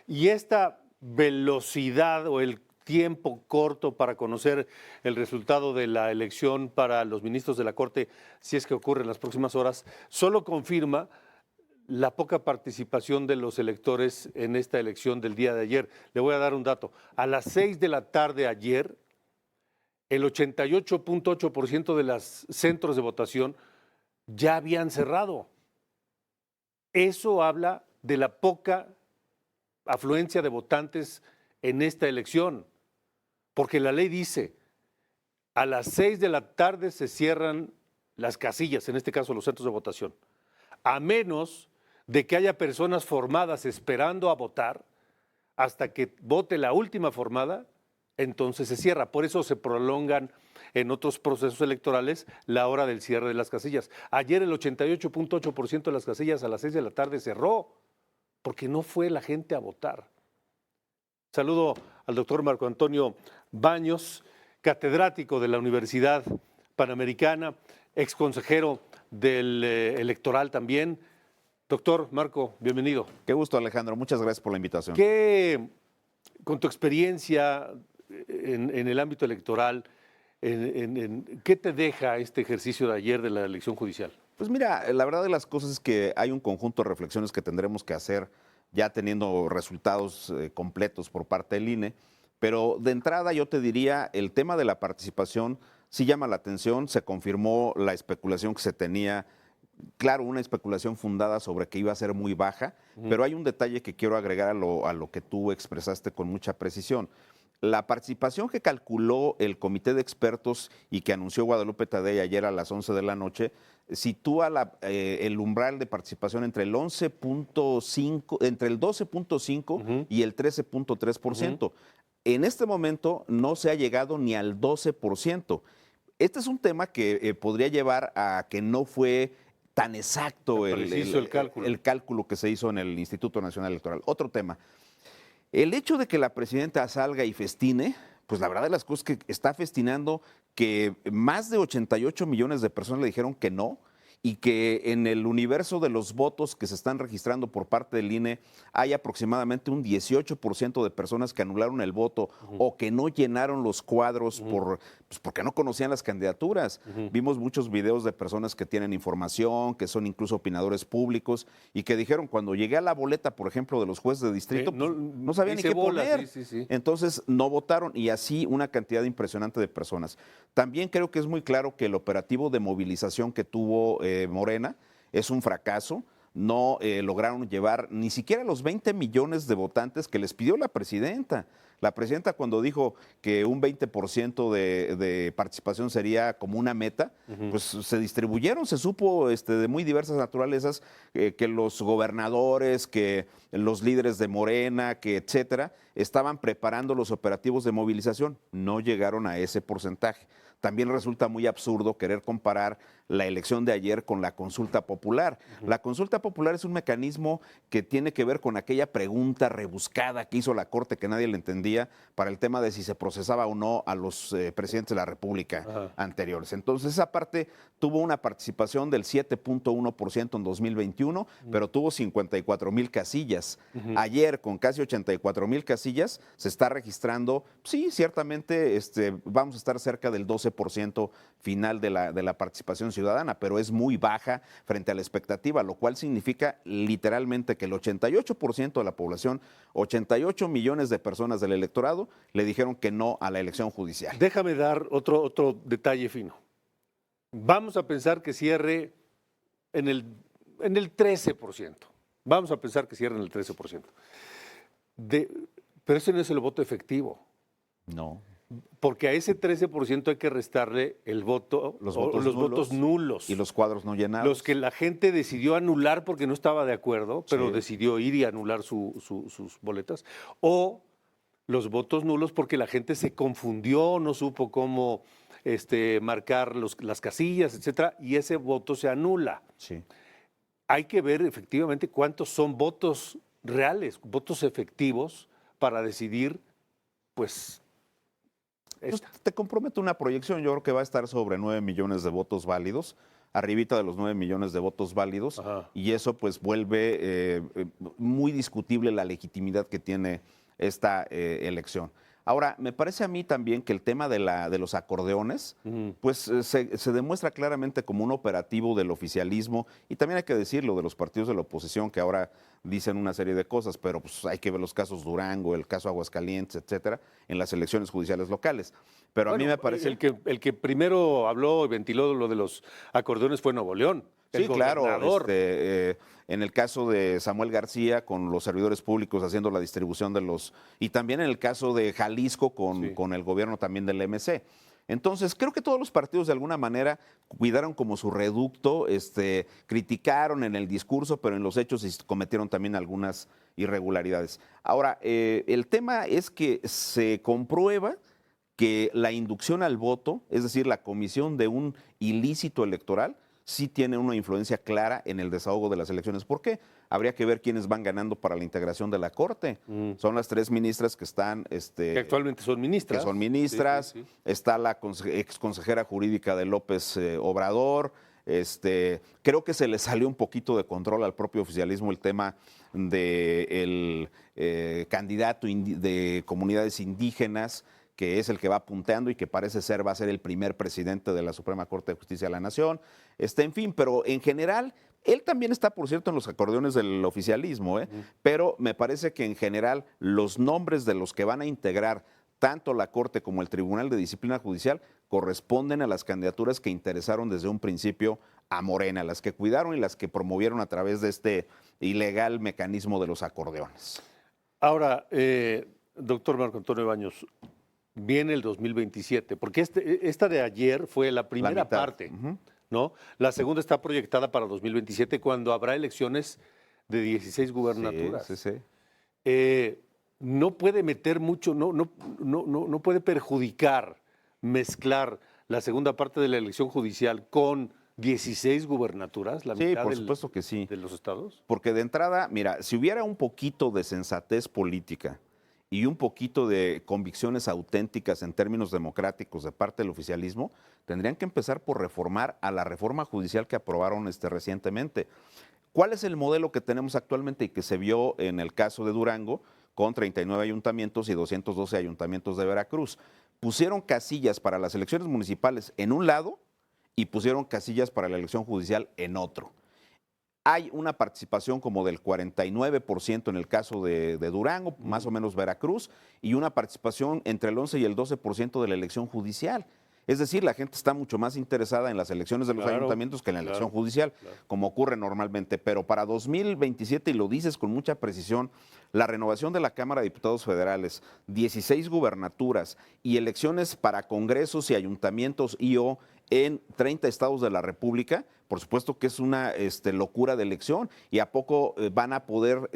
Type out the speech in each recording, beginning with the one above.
Y esta velocidad o el tiempo corto para conocer el resultado de la elección para los ministros de la Corte, si es que ocurre en las próximas horas, solo confirma la poca participación de los electores en esta elección del día de ayer. Le voy a dar un dato. A las 6 de la tarde ayer, el 88.8% de los centros de votación ya habían cerrado. Eso habla de la poca afluencia de votantes en esta elección, porque la ley dice, a las 6 de la tarde se cierran las casillas, en este caso los centros de votación, a menos de que haya personas formadas esperando a votar hasta que vote la última formada, entonces se cierra. Por eso se prolongan en otros procesos electorales la hora del cierre de las casillas. Ayer el 88.8% de las casillas a las 6 de la tarde cerró, porque no fue la gente a votar. Saludo al doctor Marco Antonio Baños, catedrático de la Universidad Panamericana, ex consejero del electoral también. Doctor Marco, bienvenido. Qué gusto, Alejandro. Muchas gracias por la invitación. Con tu experiencia en el ámbito electoral, ¿qué te deja este ejercicio de ayer de la elección judicial? Pues mira, la verdad de las cosas es que hay un conjunto de reflexiones que tendremos que hacer ya teniendo resultados completos por parte del INE, pero de entrada yo te diría, el tema de la participación sí llama la atención, se confirmó la especulación que se tenía, claro, una especulación fundada sobre que iba a ser muy baja, pero hay un detalle que quiero agregar a lo que tú expresaste con mucha precisión. La participación que calculó el comité de expertos y que anunció Guadalupe Tadei ayer a las 11 de la noche sitúa el umbral de participación entre el 11.5, entre el 12.5 y el 13.3%. En este momento no se ha llegado ni al 12%. Este es un tema que podría llevar a que no fue tan exacto el cálculo que se hizo en el Instituto Nacional Electoral. Otro tema. El hecho de que la presidenta salga y festine, pues la verdad de las cosas es que está festinando que más de 88 millones de personas le dijeron que no y que en el universo de los votos que se están registrando por parte del INE hay aproximadamente un 18% de personas que anularon el voto o que no llenaron los cuadros porque no conocían las candidaturas. Vimos muchos videos de personas que tienen información, que son incluso opinadores públicos y que dijeron cuando llegué a la boleta, por ejemplo, de los jueces de distrito, no sabían ni qué poner. Entonces no votaron y así una cantidad impresionante de personas. También creo que es muy claro que el operativo de movilización que tuvo Morena es un fracaso. No lograron llevar ni siquiera los 20 millones de votantes que les pidió la presidenta. La presidenta cuando dijo que un 20% de participación sería como una meta, pues se distribuyeron, se supo de muy diversas naturalezas que los gobernadores, que los líderes de Morena, que etcétera, estaban preparando los operativos de movilización. No llegaron a ese porcentaje. También resulta muy absurdo querer comparar la elección de ayer con la consulta popular. La consulta popular es un mecanismo que tiene que ver con aquella pregunta rebuscada que hizo la Corte que nadie le entendía para el tema de si se procesaba o no a los presidentes de la República anteriores. Entonces esa parte tuvo una participación del 7.1% en 2021, pero tuvo 54,000 casillas. Ayer con casi 84,000 casillas se está registrando, sí, ciertamente vamos a estar cerca del 12% final de la participación ciudadana, pero es muy baja frente a la expectativa, lo cual significa literalmente que el 88% de la población, 88 millones de personas del electorado, le dijeron que no a la elección judicial. Déjame dar otro detalle fino. Vamos a pensar que cierre en el 13%. Vamos a pensar que cierre en el 13%. Pero ese no es el voto efectivo. No. Porque a ese 13% hay que restarle el voto, los votos nulos. Y los cuadros no llenados. Los que la gente decidió anular porque no estaba de acuerdo, pero decidió ir y anular sus boletas. O los votos nulos porque la gente se confundió, no supo cómo marcar las casillas, etcétera, y ese voto se anula. Sí. Hay que ver efectivamente cuántos son votos reales, votos efectivos para decidir, pues, te comprometo una proyección, yo creo que va a estar sobre 9 millones de votos válidos. arribita de los 9 millones de votos válidos, Ajá. y eso pues vuelve muy discutible la legitimidad que tiene esta elección. Ahora, me parece a mí también que el tema de los acordeones, pues se demuestra claramente como un operativo del oficialismo, y también hay que decirlo de los partidos de la oposición que ahora dicen una serie de cosas, pero pues hay que ver los casos Durango, el caso Aguascalientes, etcétera, en las elecciones judiciales locales. Pero a mí me parece el que primero habló y ventiló lo de los acordeones fue Nuevo León. Sí, El claro. gobernador. En el caso de Samuel García, con los servidores públicos haciendo la distribución de los... Y también en el caso de Jalisco, con el gobierno también del MC. Entonces, creo que todos los partidos de alguna manera cuidaron como su reducto, criticaron en el discurso, pero en los hechos cometieron también algunas irregularidades. Ahora, el tema es que se comprueba que la inducción al voto, es decir, la comisión de un ilícito electoral, sí tiene una influencia clara en el desahogo de las elecciones. ¿Por qué? Habría que ver quiénes van ganando para la integración de la Corte. Son las 3 ministras que están... que actualmente son ministras. Que son ministras. Sí, sí, sí. Está la ex consejera jurídica de López Obrador. Creo que se le salió un poquito de control al propio oficialismo el tema del candidato de comunidades indígenas, que es el que va punteando y que parece ser va a ser el primer presidente de la Suprema Corte de Justicia de la Nación. En fin, pero en general, él también está, por cierto, en los acordeones del oficialismo, pero me parece que en general los nombres de los que van a integrar tanto la Corte como el Tribunal de Disciplina Judicial corresponden a las candidaturas que interesaron desde un principio a Morena, las que cuidaron y las que promovieron a través de este ilegal mecanismo de los acordeones. Ahora, doctor Marco Antonio Baños, viene el 2027, porque esta de ayer fue la primera parte, ¿no? La segunda está proyectada para 2027, cuando habrá elecciones de 16 gubernaturas. Sí, sí, sí. No puede meter mucho, no puede perjudicar, mezclar la segunda parte de la elección judicial con 16 gubernaturas, la Sí, mitad por supuesto que sí. de los estados. Porque de entrada, mira, si hubiera un poquito de sensatez política y un poquito de convicciones auténticas en términos democráticos de parte del oficialismo, tendrían que empezar por reformar a la reforma judicial que aprobaron recientemente. ¿Cuál es el modelo que tenemos actualmente y que se vio en el caso de Durango con 39 ayuntamientos y 212 ayuntamientos de Veracruz? Pusieron casillas para las elecciones municipales en un lado y pusieron casillas para la elección judicial en otro. Hay una participación como del 49% en el caso de Durango, más o menos Veracruz, y una participación entre el 11 y el 12% de la elección judicial. Es decir, la gente está mucho más interesada en las elecciones de los ayuntamientos que en la elección judicial, como ocurre normalmente. Pero para 2027, y lo dices con mucha precisión, la renovación de la Cámara de Diputados Federales, 16 gubernaturas y elecciones para congresos y ayuntamientos en 30 estados de la República, por supuesto que es una locura de elección, y a poco van a poder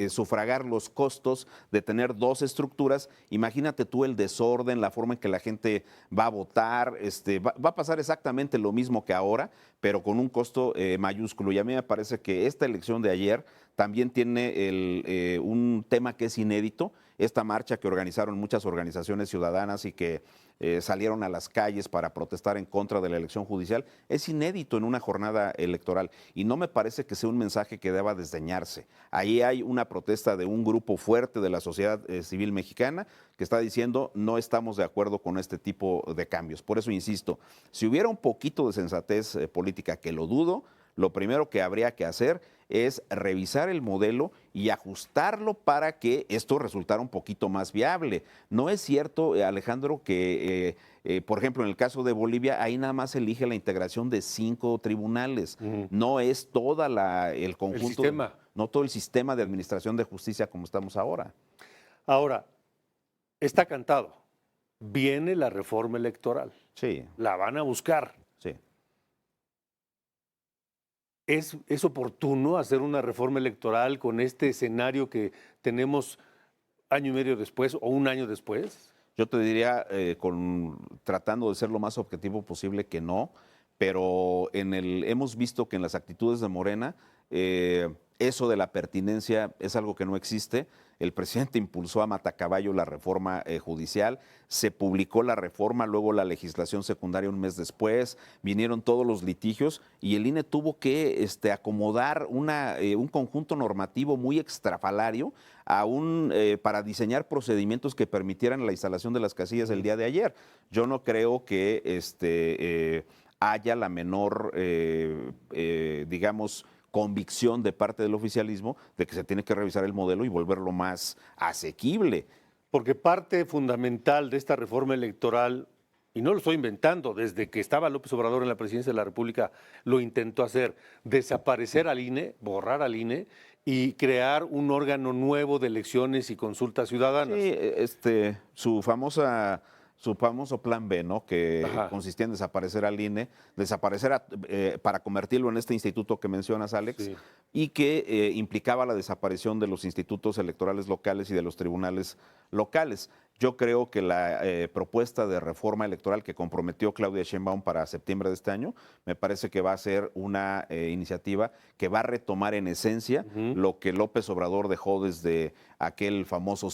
sufragar los costos de tener 2 estructuras. Imagínate tú el desorden, la forma en que la gente va a votar, va a pasar exactamente lo mismo que ahora, pero con un costo mayúsculo. Y a mí me parece que esta elección de ayer también tiene un tema que es inédito, esta marcha que organizaron muchas organizaciones ciudadanas y que salieron a las calles para protestar en contra de la elección judicial, es inédito en una jornada electoral y no me parece que sea un mensaje que deba desdeñarse. Ahí hay una protesta de un grupo fuerte de la sociedad civil mexicana que está diciendo no estamos de acuerdo con este tipo de cambios. Por eso insisto, si hubiera un poquito de sensatez política, que lo dudo, lo primero que habría que hacer es revisar el modelo y ajustarlo para que esto resultara un poquito más viable. No es cierto, Alejandro, que, por ejemplo, en el caso de Bolivia, ahí nada más elige la integración de 5 tribunales. No es toda el conjunto, el sistema. No todo el sistema de administración de justicia como estamos ahora. Ahora, está cantado. Viene la reforma electoral. Sí. La van a buscar. Sí. ¿Es oportuno hacer una reforma electoral con este escenario que tenemos año y medio después o un año después? Yo te diría, tratando de ser lo más objetivo posible, que no, pero hemos visto que en las actitudes de Morena, eso de la pertinencia es algo que no existe. el presidente impulsó a matacaballo la reforma judicial, se publicó la reforma, luego la legislación secundaria un mes después, vinieron todos los litigios y el INE tuvo que acomodar un conjunto normativo muy extrafalario para diseñar procedimientos que permitieran la instalación de las casillas el día de ayer. Yo no creo que haya la menor, digamos, convicción de parte del oficialismo de que se tiene que revisar el modelo y volverlo más asequible. Porque parte fundamental de esta reforma electoral, y no lo estoy inventando, desde que estaba López Obrador en la presidencia de la República lo intentó hacer, desaparecer al INE, borrar al INE y crear un órgano nuevo de elecciones y consultas ciudadanas. Sí, su famoso plan B, ¿no? Que consistía en desaparecer al INE, para convertirlo en este instituto que mencionas, Alex, sí, y que implicaba la desaparición de los institutos electorales locales y de los tribunales locales. Yo creo que la propuesta de reforma electoral que comprometió Claudia Sheinbaum para septiembre de este año, me parece que va a ser una iniciativa que va a retomar en esencia lo que López Obrador dejó desde aquel famoso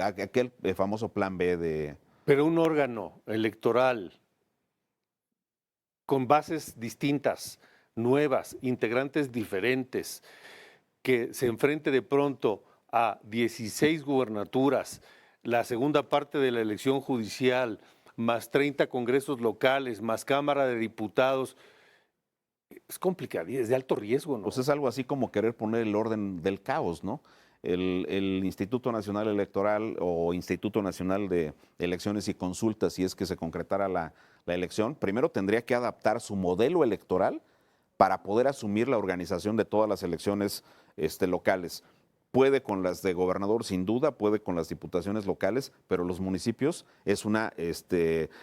aquel famoso plan B de... Pero un órgano electoral con bases distintas, nuevas, integrantes diferentes, que se enfrente de pronto a 16 gubernaturas, la segunda parte de la elección judicial, más 30 congresos locales, más Cámara de Diputados, es complicado y es de alto riesgo, ¿no? Pues es algo así como querer poner el orden del caos, ¿no? El Instituto Nacional Electoral o Instituto Nacional de Elecciones y Consultas, si es que se concretara la elección, primero tendría que adaptar su modelo electoral para poder asumir la organización de todas las elecciones locales. Puede con las de gobernador, sin duda, puede con las diputaciones locales, pero los municipios es una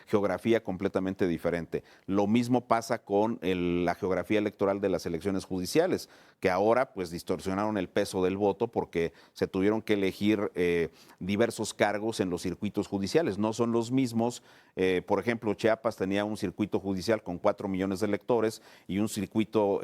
geografía completamente diferente. Lo mismo pasa con la geografía electoral de las elecciones judiciales, que ahora pues distorsionaron el peso del voto porque se tuvieron que elegir diversos cargos en los circuitos judiciales. No son los mismos. Por ejemplo, Chiapas tenía un circuito judicial con 4 millones de electores y un circuito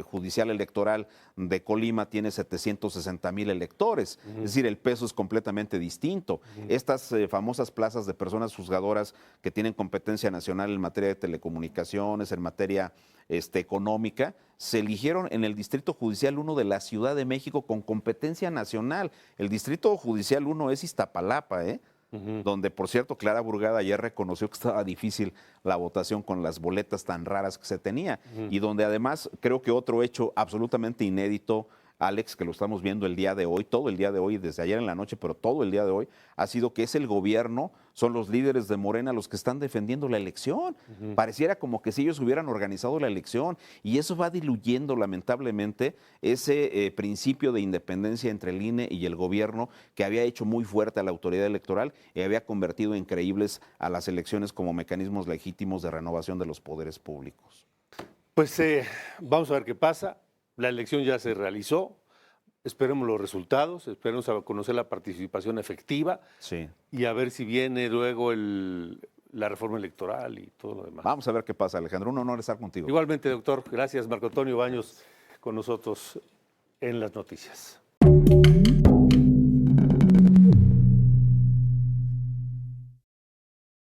judicial electoral de Colima tiene 760,000 electores. Es decir, el peso es completamente distinto. Estas famosas plazas de personas juzgadoras que tienen competencia nacional en materia de telecomunicaciones, en materia económica, se eligieron en el Distrito Judicial 1 de la Ciudad de México con competencia nacional. El Distrito Judicial 1 es Iztapalapa, donde, por cierto, Clara Burgada ayer reconoció que estaba difícil la votación con las boletas tan raras que se tenía, y donde además creo que otro hecho absolutamente inédito, Alex, que lo estamos viendo el día de hoy, todo el día de hoy, desde ayer en la noche, pero todo el día de hoy, ha sido que es el gobierno, son los líderes de Morena los que están defendiendo la elección. Pareciera como que si ellos hubieran organizado la elección, y eso va diluyendo lamentablemente ese principio de independencia entre el INE y el gobierno que había hecho muy fuerte a la autoridad electoral y había convertido increíbles a las elecciones como mecanismos legítimos de renovación de los poderes públicos. Pues vamos a ver qué pasa. La elección ya se realizó, esperemos los resultados, esperemos a conocer la participación efectiva, sí, y a ver si viene luego la reforma electoral y todo lo demás. Vamos a ver qué pasa, Alejandro. Un honor estar contigo. Igualmente, doctor. Gracias, Marco Antonio Baños, con nosotros en las noticias.